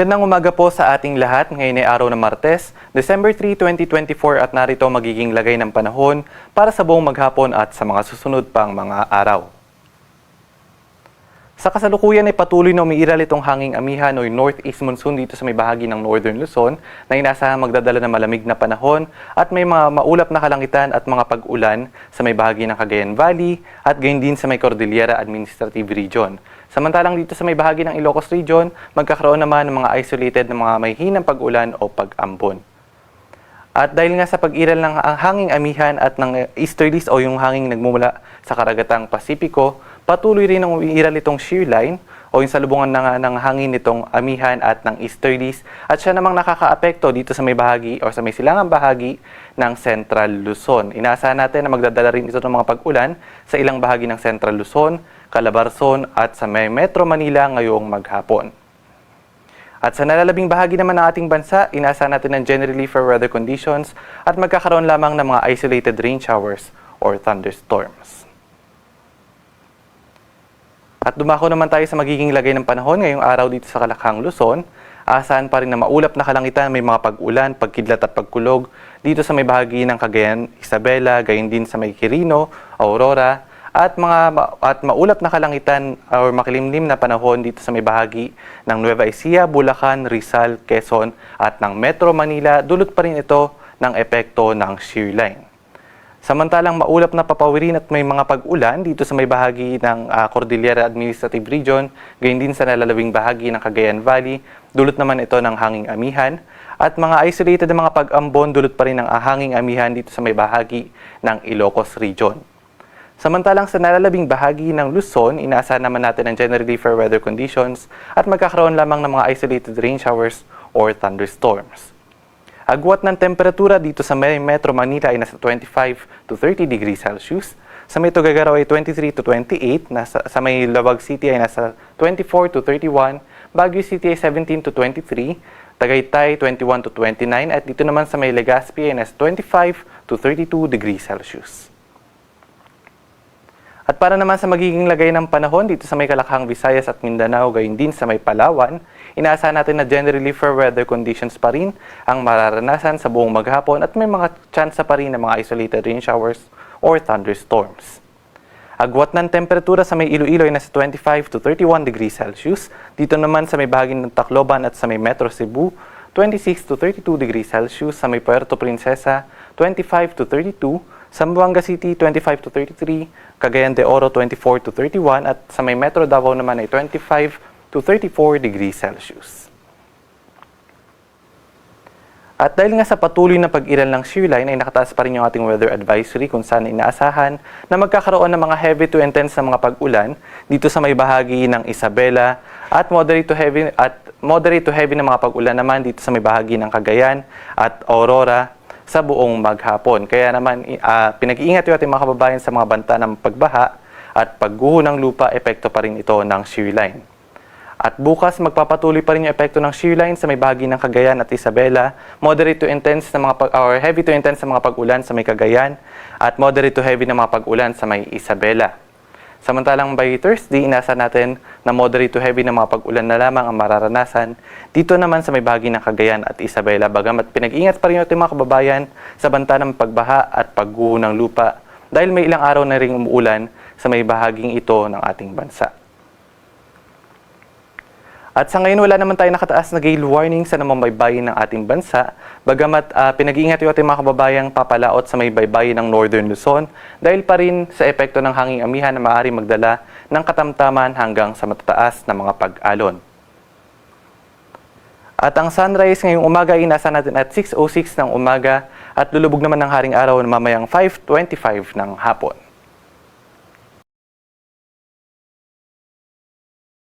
Magandang umaga po sa ating lahat. Ngayon ay araw ng Martes, December 3, 2024 at narito magiging lagay ng panahon para sa buong maghapon at sa mga susunod pang mga araw. Sa kasalukuyan ay patuloy na umiiral itong hanging amihan o northeast monsoon dito sa may bahagi ng Northern Luzon na inaasahan magdadala ng malamig na panahon at may mga maulap na kalangitan at mga pag-ulan sa may bahagi ng Cagayan Valley at gayon din sa may Cordillera Administrative Region. Samantalang dito sa may bahagi ng Ilocos Region, magkakaroon naman ng mga isolated na mga may hinang pag-ulan o pag-ambon. At dahil nga sa pag-iral ng hanging amihan at ng easterlies o yung hanging nagmumula sa karagatang Pasipiko, patuloy rin ang umiiral itong shear line o yung salubungan ng hangin nitong amihan at ng easterlies at siya namang nakakaapekto dito sa may bahagi o sa may silangang bahagi ng Central Luzon. Inaasahan natin na magdadala rin ito ng mga pag-ulan sa ilang bahagi ng Central Luzon, Calabarzon at sa may Metro Manila ngayong maghapon. At sa nalalabing bahagi naman ng ating bansa, inaasahan natin ng generally fair weather conditions at magkakaroon lamang ng mga isolated rain showers or thunderstorms. At dumako naman tayo sa magiging lagay ng panahon ngayong araw dito sa Kalakhang, Luzon. Asahan pa rin na maulap na kalangitan, may mga pag-ulan, pagkidlat at pagkulog dito sa may bahagi ng Cagayan, Isabela, gayon din sa may Quirino, Aurora, at maulap na kalangitan o makilimlim na panahon dito sa may bahagi ng Nueva Ecija, Bulacan, Rizal, Quezon at ng Metro Manila. Dulot pa rin ito ng epekto ng shear line. Samantalang maulap na papawirin at may mga pag-ulan dito sa may bahagi ng Cordillera Administrative Region, gayon din sa nalalabing bahagi ng Cagayan Valley, dulot naman ito ng hanging amihan. At mga isolated na mga pag-ambon, dulot pa rin ng hanging amihan dito sa may bahagi ng Ilocos Region. Samantalang sa nalalabing bahagi ng Luzon, inaasahan naman natin ang generally fair weather conditions at magkakaroon lamang ng mga isolated rain showers or thunderstorms. Agwat ng temperatura dito sa Metro Manila ay nasa 25 to 30 degrees Celsius. Sa may Tuguegarao ay 23 to 28. Sa may Lawag City ay nasa 24 to 31. Baguio City ay 17 to 23. Tagaytay 21 to 29. At dito naman sa may Legazpi ay nasa 25 to 32 degrees Celsius. At para naman sa magiging lagay ng panahon dito sa may Kalakhang, Visayas at Mindanao, gayon din sa may Palawan, inaasahan natin na generally fair weather conditions pa rin ang mararanasan sa buong maghapon at may mga tsansa pa rin ng mga isolated rain showers or thunderstorms. Agwat ng temperatura sa may Iloilo ay nasa 25 to 31 degrees Celsius. Dito naman sa may bahagi ng Tacloban at sa may Metro Cebu, 26 to 32 degrees Celsius. Sa may Puerto Princesa, 25 to 32. Zamboanga City, 25 to 33, Cagayan de Oro, 24 to 31, at sa may Metro Davao naman ay 25 to 34 degrees Celsius. At dahil nga sa patuloy na pag-iral ng shear line ay nakataas pa rin yung ating weather advisory kung saan inaasahan na magkakaroon ng mga heavy to intense na mga pag-ulan dito sa may bahagi ng Isabela at moderate to heavy na mga pag-ulan naman dito sa may bahagi ng Cagayan at Aurora sa buong maghapon. Kaya naman pinag-iingat yung ating mga kababayan sa mga banta ng pagbaha at pagguho ng lupa, epekto pa rin ito ng shear line. At bukas magpapatuloy pa rin yung epekto ng shear line sa may bahagi ng Cagayan at Isabela, moderate to intense na or heavy to intense na mga pag-ulan sa may Cagayan at moderate to heavy na mga pag-ulan sa may Isabela. Samantalang by Thursday, inasa natin na moderate to heavy na mga pag-ulan na lamang ang mararanasan dito naman sa may bahagi ng Cagayan at Isabela. Bagamat pinag-ingat pa rin yung ating mga kababayan sa banta ng pagbaha at pagguho ng lupa dahil may ilang araw na ring umuulan sa may bahaging ito ng ating bansa. At sa ngayon, wala naman tayo nakataas na gale warning sa namambaybayin ng ating bansa. Bagamat pinag-iingat yung ating mga kababayang papalaot sa may baybayin ng Northern Luzon dahil pa rin sa epekto ng hanging amihan na maaari magdala ng katamtaman hanggang sa matataas na mga pag-alon. At ang sunrise ngayong umaga ay nasa natin at 6:06 ng umaga at lulubog naman ng haring araw na mamayang 5:25 ng hapon.